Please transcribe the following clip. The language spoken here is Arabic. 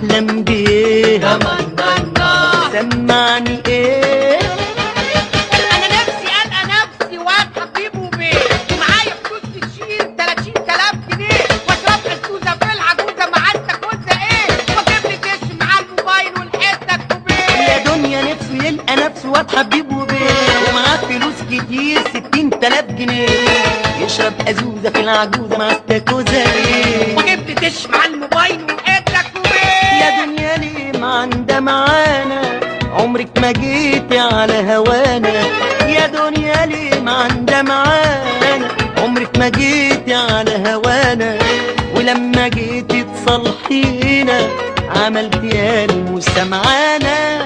بتحلم بيه؟ سمعني ايه؟ انا نفسي القى نفسي واد حبيبه بيه، ومعايا فلوس تشيل 30,000 جنيه، واشرب حسوسه في العجوزه مع التكوزه ايه، واجيب لي دش مع الموبايل والحته كوبيه. يا دنيا نفسه يلقى نفسه واد حبيبه بيه، ومعاه فلوس كتير 60,000 جنيه، يشرب ازوزه في العجوزه مع التكوزه ايه، واجيب لي دش مع الموبايل والحته كوبيه. يا دنيا ليه ما عندها معانا، عمرك ما جيتي على هوانا، يا دنيا ليه ما عندها معانا، عمرك ما جيتي على هوانا، ولما جيتي تصلحينا عملتي يا المستمعانا.